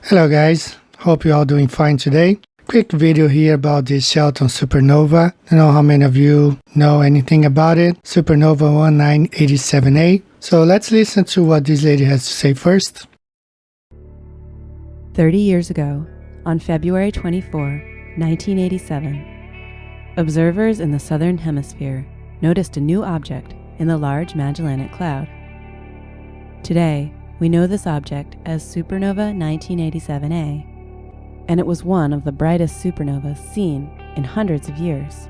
Hello guys, hope you're all doing fine today. Quick video here about this Shelton supernova. I don't know how many of you know anything about it. Supernova 1987A. So let's listen to what this lady has to say first. 30 years ago, on February 24, 1987, observers in the southern hemisphere noticed a new object in the Large Magellanic Cloud. Today, we know this object as Supernova 1987A, and it was one of the brightest supernovas seen in hundreds of years.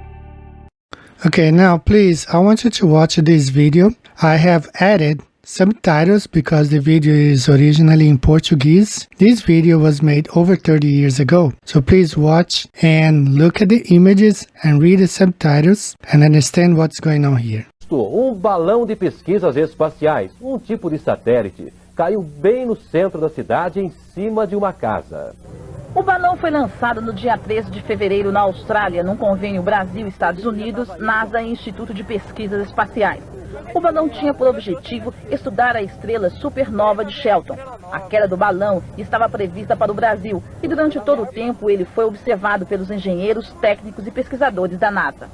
Okay, now please, I want you to watch this video. I have added subtitles because the video is originally in Portuguese. This video was made over 30 years ago. So please watch and look at the images and read the subtitles and understand what's going on here. Balão de pesquisas espaciais, tipo de satélite, caiu bem no centro da cidade, em cima de uma casa. O balão foi lançado no dia 13 de fevereiro na Austrália, num convênio Brasil-Estados Unidos, NASA e Instituto de Pesquisas Espaciais. O balão tinha por objetivo estudar a estrela supernova de Shelton. A queda do balão estava prevista para o Brasil e durante todo o tempo ele foi observado pelos engenheiros, técnicos e pesquisadores da NASA.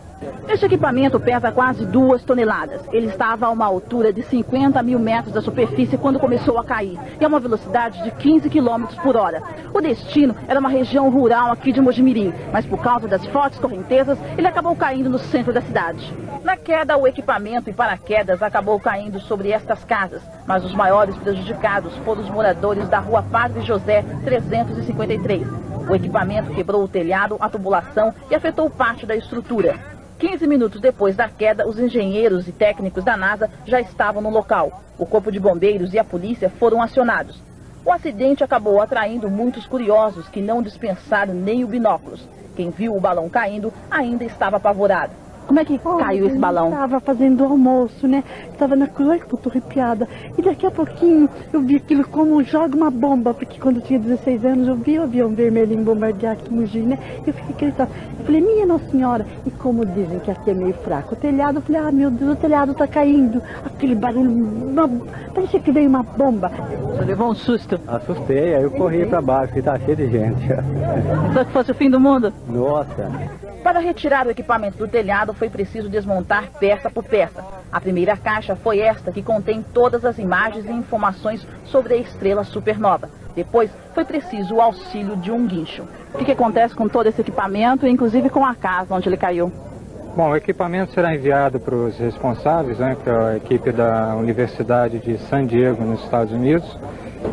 Este equipamento pesa quase 2 toneladas. Ele estava a uma altura de 50 mil metros da superfície quando começou a cair e a uma velocidade de 15 km por hora. O destino era uma região rural aqui de Mojimirim, mas por causa das fortes correntezas, ele acabou caindo no centro da cidade. Na queda, o equipamento e paraquedas acabou caindo sobre estas casas, mas os maiores prejudicados foram os moradores da rua Padre José 353. O equipamento quebrou o telhado, a tubulação e afetou parte da estrutura. 15 minutos depois da queda, os engenheiros e técnicos da NASA já estavam no local. O corpo de bombeiros e a polícia foram acionados. O acidente acabou atraindo muitos curiosos que não dispensaram nem os binóculos. Quem viu o balão caindo ainda estava apavorado. Como é que caiu esse balão? Eu estava fazendo almoço, né? Estava na cozinha, que eu tô arrepiada. E daqui a pouquinho eu vi aquilo como joga uma bomba, porque quando eu tinha 16 anos eu vi o avião vermelhinho bombardear aqui no Mogi, né? Eu fiquei gritando. Eu falei, minha Nossa Senhora. E como dizem que aqui é meio fraco o telhado, eu falei, ah, meu Deus, o telhado tá caindo. Aquele barulho, parecia que veio uma bomba. Você levou um susto? Assustei, aí eu corri para baixo, e tá cheio de gente. Só que fosse o fim do mundo? Nossa. Para retirar o equipamento do telhado, foi preciso desmontar peça por peça. A primeira caixa foi esta, que contém todas as imagens e informações sobre a estrela supernova. Depois, foi preciso o auxílio de um guincho. O que acontece com todo esse equipamento, inclusive com a casa onde ele caiu? Bom, o equipamento será enviado para os responsáveis, né, que é a equipe da Universidade de San Diego, nos Estados Unidos,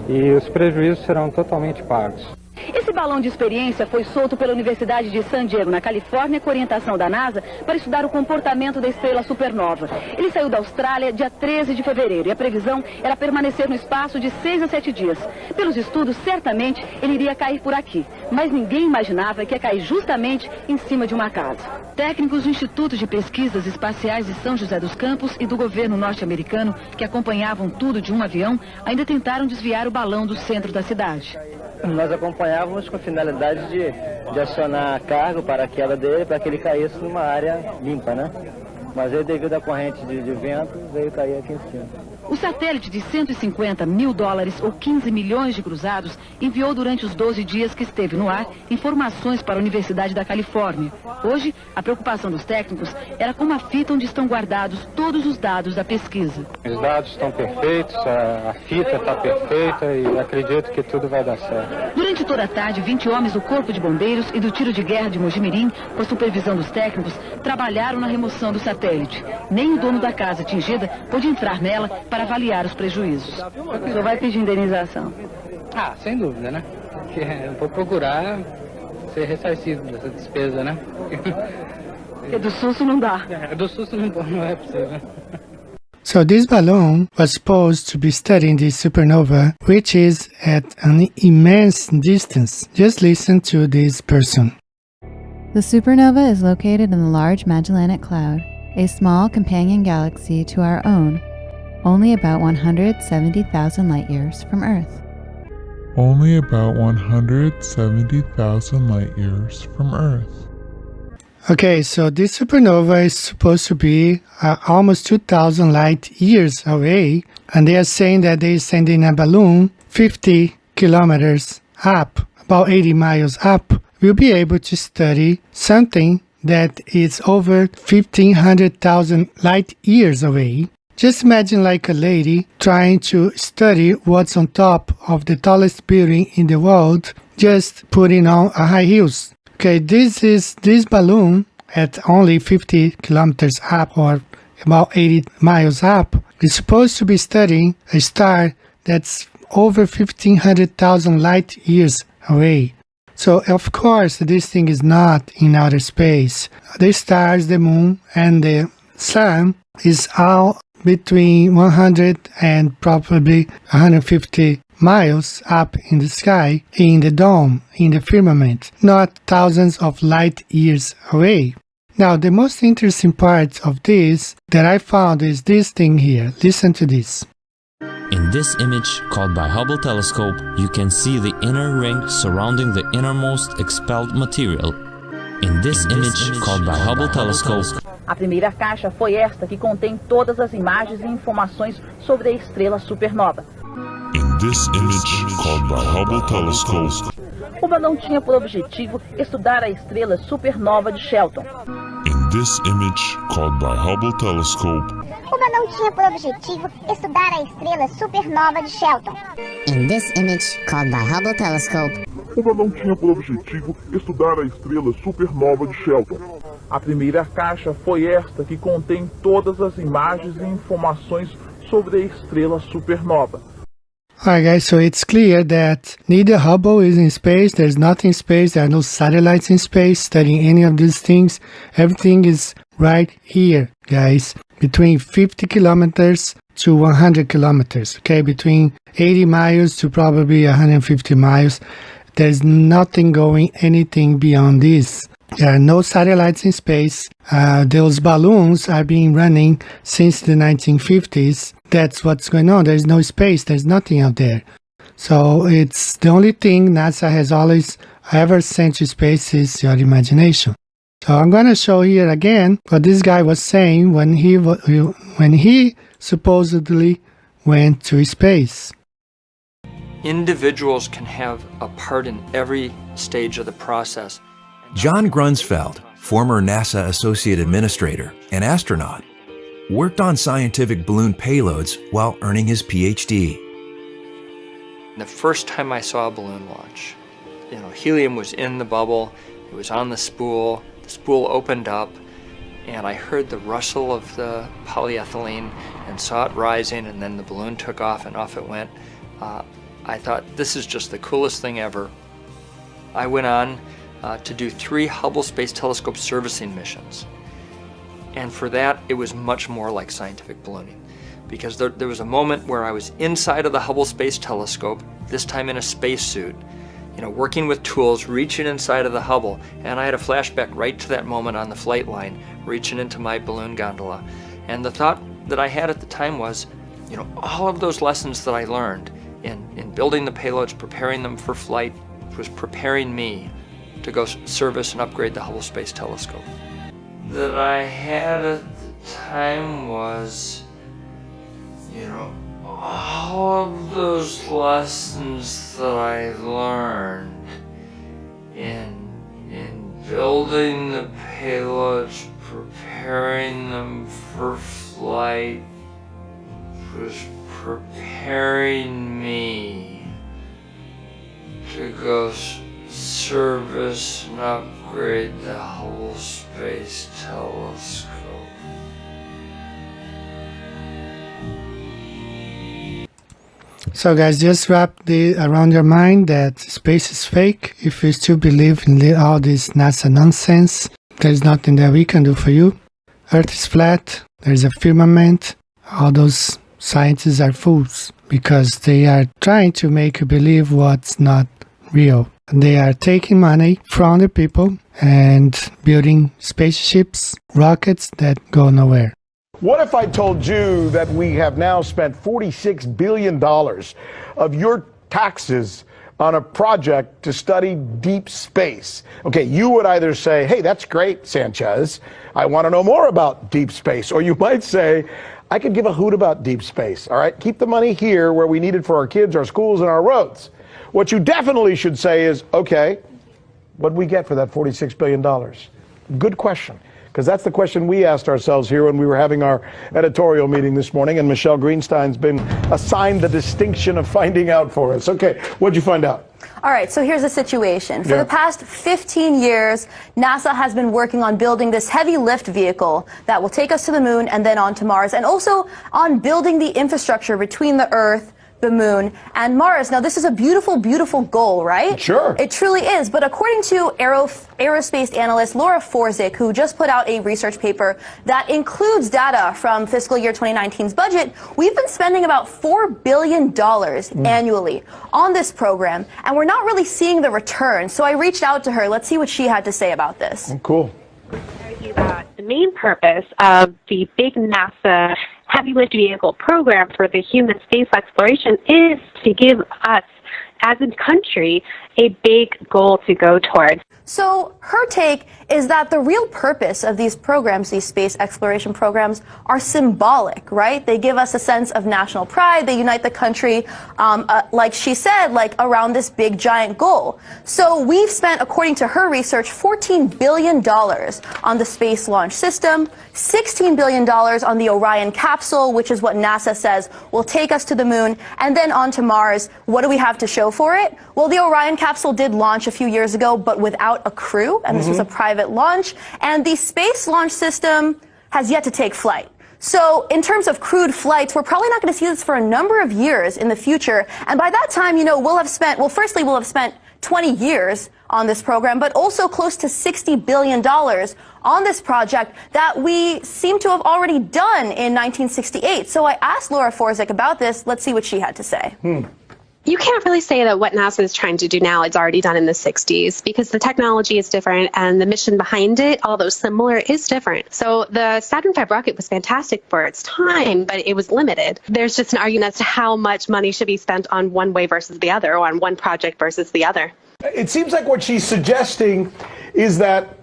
e os prejuízos serão totalmente pagos. Esse balão de experiência foi solto pela Universidade de San Diego, na Califórnia, com orientação da NASA, para estudar o comportamento da estrela supernova. Ele saiu da Austrália dia 13 de fevereiro e a previsão era permanecer no espaço de 6 a 7 dias. Pelos estudos, certamente ele iria cair por aqui, mas ninguém imaginava que ia cair justamente em cima de uma casa. Técnicos do Instituto de Pesquisas Espaciais de São José dos Campos e do governo norte-americano, que acompanhavam tudo de um avião, ainda tentaram desviar o balão do centro da cidade. Nós acompanhávamos com a finalidade de acionar a carga para a queda dele, para que ele caísse numa área limpa, né? Mas ele, devido à corrente de vento, veio cair aqui em cima. O satélite de 150 mil dólares ou 15 milhões de cruzados enviou durante os 12 dias que esteve no ar informações para a Universidade da Califórnia. Hoje, a preocupação dos técnicos era com uma fita onde estão guardados todos os dados da pesquisa. Os dados estão perfeitos, a fita está perfeita e acredito que tudo vai dar certo. Durante toda a tarde, 20 homens do Corpo de Bombeiros e do Tiro de Guerra de Mojimirim, com a supervisão dos técnicos, trabalharam na remoção do satélite. Nem o dono da casa atingida pôde entrar nela para avaliar os prejuízos. O senhor vai pedir indenização? Ah, sem dúvida, né? Porque eu vou procurar ser ressarcido dessa despesa, né? Porque do susto não dá. Do susto não é possível. So this balloon was supposed to be studying the supernova, which is at an immense distance. Just listen to this person. The supernova is located in the Large Magellanic Cloud, a small companion galaxy to our own, only about 170,000 light-years from Earth. Only about 170,000 light-years from Earth. Okay, so this supernova is supposed to be almost 2,000 light years away, and they are saying that they are sending a balloon 50 kilometers up, about 80 miles up, we'll be able to study something that is over 1,500,000 light years away. Just imagine like a lady trying to study what's on top of the tallest building in the world, just putting on a high heels. Okay, this balloon at only 50 kilometers up or about 80 miles up is supposed to be studying a star that's over 1,500,000 light years away. So of course this thing is not in outer space. The stars, the moon, and the sun is all between 100 and probably 150 miles up in the sky, in the dome, in the firmament, not thousands of light years away. Now, the most interesting part of this that I found is this thing here. Listen to this. In this image, caught by Hubble telescope, you can see the inner ring surrounding the innermost expelled material. In this image, caught by Hubble telescope. A primeira caixa foi esta, que contém todas as imagens e informações sobre a estrela supernova. In this image, called by Hubble telescope. O balão tinha por objetivo estudar a estrela supernova de Shelton. In this image, called by Hubble telescope. O balão tinha por objetivo estudar a estrela supernova de Shelton. In this image, called by Hubble telescope. O balão tinha por objetivo estudar a estrela supernova de Shelton. A primeira caixa foi esta, que contém todas as imagens e informações sobre a estrela supernova. Alright guys, so it's clear that neither Hubble is in space, there's nothing in space, there are no satellites in space studying any of these things. Everything is right here, guys, between 50 kilometers to 100 kilometers, okay, between 80 miles to probably 150 miles. There's nothing going anything beyond this. There are no satellites in space. Those balloons are being running since the 1950s. That's what's going on. There's no space. There's nothing out there. So it's the only thing NASA has always ever sent to space is your imagination. So I'm going to show here again what this guy was saying when he supposedly went to space. Individuals can have a part in every stage of the process. John Grunsfeld, former NASA Associate Administrator and astronaut, worked on scientific balloon payloads while earning his PhD. The first time I saw a balloon launch, helium was in the bubble, it was on the spool opened up, and I heard the rustle of the polyethylene and saw it rising, and then the balloon took off and off it went. I thought, this is just the coolest thing ever. I went on to do 3 Hubble Space Telescope servicing missions. And for that, it was much more like scientific ballooning, because there was a moment where I was inside of the Hubble Space Telescope, this time in a spacesuit, working with tools, reaching inside of the Hubble, and I had a flashback right to that moment on the flight line, reaching into my balloon gondola. And the thought that I had at the time was, all of those lessons that I learned in building the payloads, preparing them for flight, was preparing me to go service and upgrade the Hubble Space Telescope. That I had at the time was, all of those lessons that I learned in building the payloads, preparing them for flight, was preparing me to go service and upgrade the Hubble Space Telescope. So guys, just wrap around your mind that space is fake. If you still believe in all this NASA nonsense, there's nothing that we can do for you. Earth is flat, there's a firmament. All those scientists are fools because they are trying to make you believe what's not real. They are taking money from the people and building spaceships, rockets that go nowhere. What if I told you that we have now spent $46 billion of your taxes on a project to study deep space? Okay, you would either say, hey, that's great, Sanchez. I want to know more about deep space. Or you might say, I could give a hoot about deep space. All right, keep the money here where we need it for our kids, our schools, and our roads. what you definitely should say is, okay, what did we get for that $46 billion? Good question. Because that's the question we asked ourselves here when we were having our editorial meeting this morning, and Michelle Greenstein's been assigned the distinction of finding out for us. Okay, what'd you find out? All right, so here's the situation. For the past 15 years, NASA has been working on building this heavy lift vehicle that will take us to the moon and then on to Mars, and also on building the infrastructure between the Earth, the moon, and Mars. Now, this is a beautiful, beautiful goal, right? Sure. It truly is. But according to aerospace analyst Laura Forzik, who just put out a research paper that includes data from fiscal year 2019's budget, we've been spending about $4 billion annually on this program, and we're not really seeing the return. So I reached out to her. Let's see what she had to say about this. Cool. The main purpose of the big NASA heavy lift vehicle program for the human space exploration is to give us, as a country, a big goal to go towards. So her take is that the real purpose of these programs, these space exploration programs, are symbolic, right? They give us a sense of national pride. They unite the country, like she said, like around this big giant goal. So we've spent, according to her research, $14 billion on the Space Launch System, $16 billion on the Orion capsule, which is what NASA says will take us to the moon, and then on to Mars. What do we have to show for it? Well, the Orion capsule did launch a few years ago, but without a crew, and this was a private launch, and the Space Launch System has yet to take flight. So in terms of crewed flights, we're probably not going to see this for a number of years in the future, and by that time, you know, we'll have spent 20 years on this program, but also close to $60 billion on this project that we seem to have already done in 1968. So I asked Laura Forzik about this. Let's see what she had to say. You can't really say that what NASA is trying to do now is already done in the 60s, because the technology is different and the mission behind it, although similar, is different. So the Saturn V rocket was fantastic for its time, but it was limited. There's just an argument as to how much money should be spent on one way versus the other, or on one project versus the other. It seems like what she's suggesting is that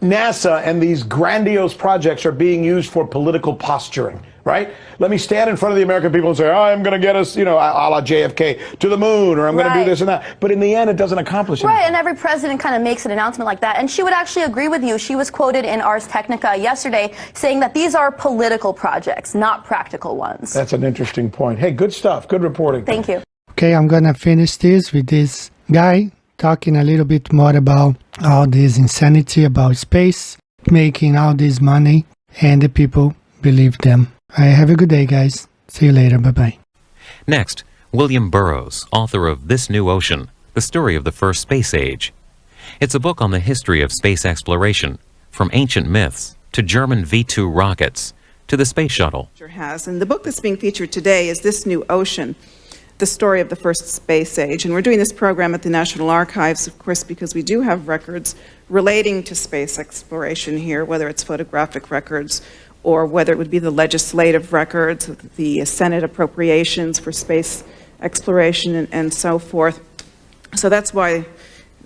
NASA and these grandiose projects are being used for political posturing, right? Let me stand in front of the American people and say, oh, I'm going to get us, you know, a la JFK, to the moon, or I'm going to do this and that. But in the end, it doesn't accomplish anything. Right, and every president kind of makes an announcement like that. And she would actually agree with you. She was quoted in Ars Technica yesterday saying that these are political projects, not practical ones. That's an interesting point. Hey, good stuff. Good reporting. Thank you. Okay, I'm going to finish this with this guy talking a little bit more about all this insanity about space, making all this money, and the people believe them. Have a good day, guys. See you later. Bye-bye. Next, William Burroughs, author of This New Ocean, The Story of the First Space Age. It's a book on the history of space exploration, from ancient myths to German V-2 rockets to the space shuttle. And the book that's being featured today is This New Ocean, The Story of the First Space Age. And we're doing this program at the National Archives, of course, because we do have records relating to space exploration here, whether it's photographic records or whether it would be the legislative records, the Senate appropriations for space exploration and so forth. So that's why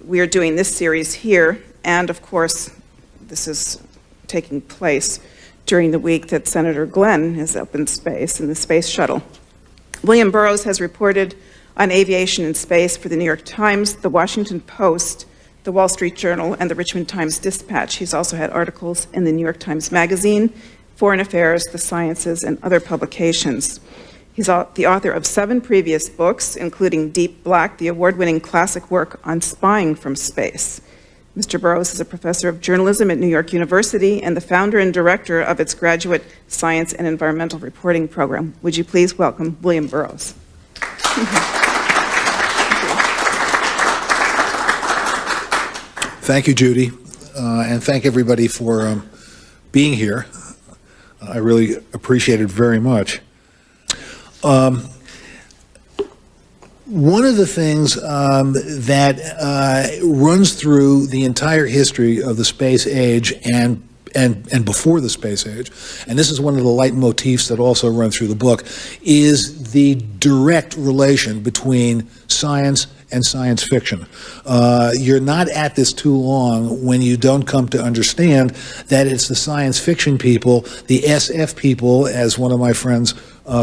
we are doing this series here. And of course, this is taking place during the week that Senator Glenn is up in space in the space shuttle. William Burroughs has reported on aviation and space for the New York Times, the Washington Post, the Wall Street Journal, and the Richmond Times-Dispatch. He's also had articles in the New York Times Magazine, Foreign Affairs, The Sciences, and other publications. He's the author of 7 previous books, including Deep Black, the award-winning classic work on spying from space. Mr. Burroughs is a professor of journalism at New York University and the founder and director of its graduate science and environmental reporting program. Would you please welcome William Burroughs? Thank you, Judy, and thank everybody for being here. I really appreciate it very much. One of the things that runs through the entire history of the space age and before the space age, and this is one of the leitmotifs that also run through the book, is the direct relation between science and science fiction. You're not at this too long when you don't come to understand that it's the science fiction people, the SF people, as one of my friends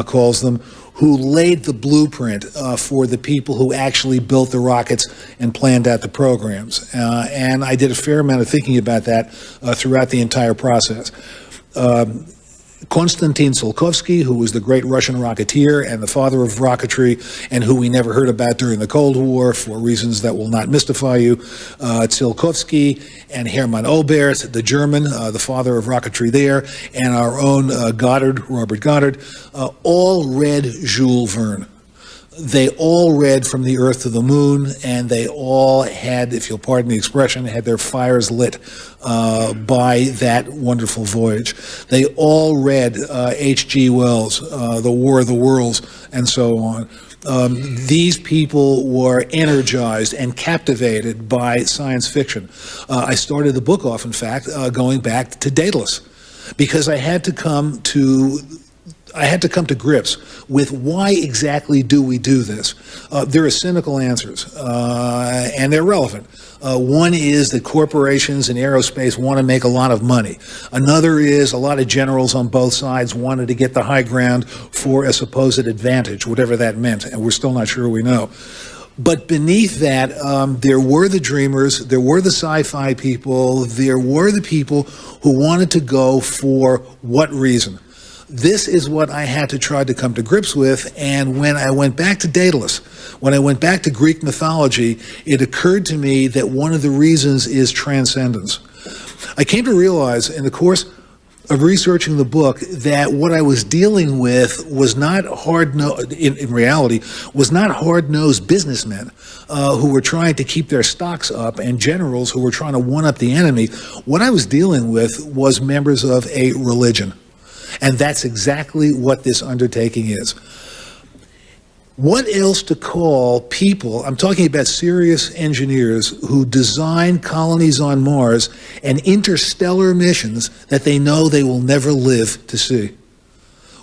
calls them, who laid the blueprint for the people who actually built the rockets and planned out the programs. And I did a fair amount of thinking about that throughout the entire process. Konstantin Tsiolkovsky, who was the great Russian rocketeer and the father of rocketry, and who we never heard about during the Cold War for reasons that will not mystify you. Tsiolkovsky and Hermann Oberth, the German, the father of rocketry there, and our own Goddard, Robert Goddard, all read Jules Verne. They all read From the Earth to the Moon, and they all had, if you'll pardon the expression, had their fires lit by that wonderful voyage. They all read H.G. Wells, The War of the Worlds, and so on. These people were energized and captivated by science fiction. I started the book off, in fact, going back to Daedalus, because I had to come to grips with why exactly do we do this. There are cynical answers, and they're relevant. One is that corporations in aerospace want to make a lot of money. Another is a lot of generals on both sides wanted to get the high ground for a supposed advantage, whatever that meant, and we're still not sure we know. But beneath that, there were the dreamers, there were the sci-fi people, there were the people who wanted to go for what reason? This is what I had to try to come to grips with, and when I went back to Daedalus, when I went back to Greek mythology, it occurred to me that one of the reasons is transcendence. I came to realize in the course of researching the book that what I was dealing with was not in reality, was not hard-nosed businessmen who were trying to keep their stocks up and generals who were trying to one-up the enemy. What I was dealing with was members of a religion. And that's exactly what this undertaking is. What else to call people, I'm talking about serious engineers who design colonies on Mars and interstellar missions that they know they will never live to see?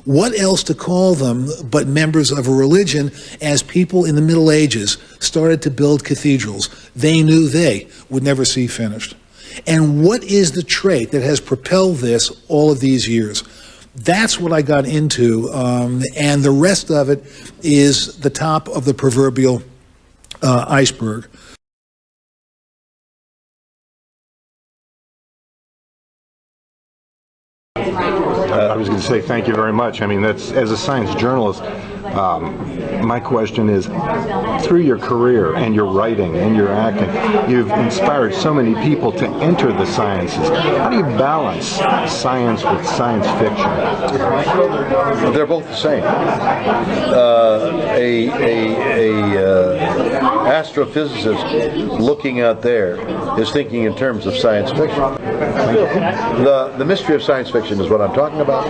What else to call them but members of a religion as people in the Middle Ages started to build cathedrals they knew they would never see finished? And what is the trait that has propelled this all of these years? That's what I got into, and the rest of it is the top of the proverbial iceberg. I was going to say thank you very much. I mean, that's, as a science journalist, my question is, through your career and your writing and your acting, you've inspired so many people to enter the sciences. How do you balance science with science fiction? They're both the same. Astrophysicist looking out there is thinking in terms of science fiction. The mystery of science fiction is what I'm talking about.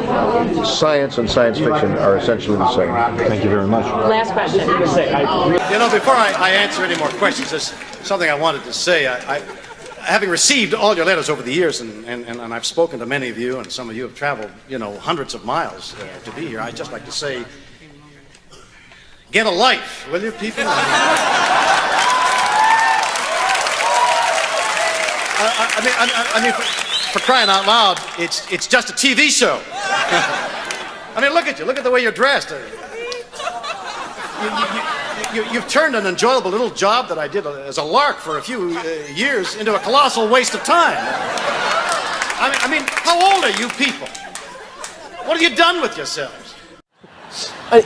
Science and science fiction are essentially the same. Thank you very much. Last question. You know, before I answer any more questions, there's something I wanted to say. Having received all your letters over the years, and I've spoken to many of you, and some of you have traveled, you know, hundreds of miles to be here, I'd just like to say, get a life, will you, people? I mean, for crying out loud, it's just a TV show. I mean, look at you. Look at the way you're dressed. You've turned an enjoyable little job that I did as a lark for a few years into a colossal waste of time. I mean, how old are you people? What have you done with yourselves?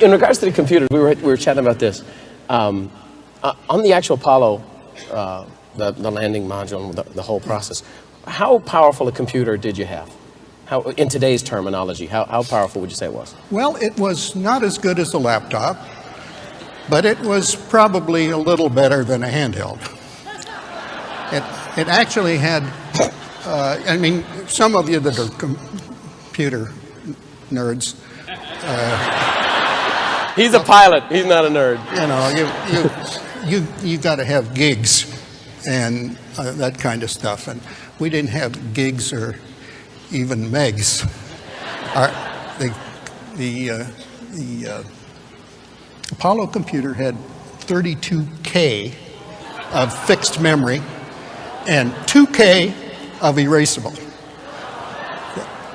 In regards to the computers, we were chatting about this. On the actual Apollo, the landing module, the whole process, how powerful a computer did you have? How, in today's terminology, how powerful would you say it was? Well, it was not as good as a laptop, but it was probably a little better than a handheld. It actually had, I mean, some of you that are computer nerds. He's a pilot, he's not a nerd. You know, you got to have gigs and that kind of stuff, and we didn't have gigs or even megs. The Apollo computer had 32K of fixed memory and 2K of erasable.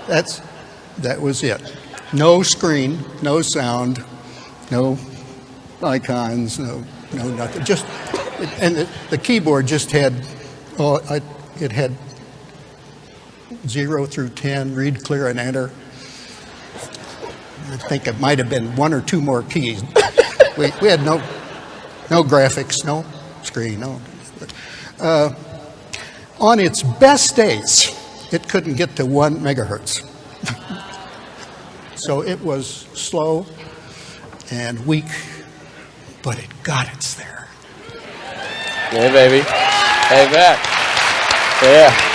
That was it. No screen, no sound, no icons, no nothing. Just, and the keyboard just had, it had 0 through 10, read, clear, and enter. I think it might have been 1 or 2 more keys. We had no graphics, no screen, no. On its best days, it couldn't get to 1 megahertz. So it was slow and weak, but it got us there. Yeah, baby. Hey, Matt. Yeah.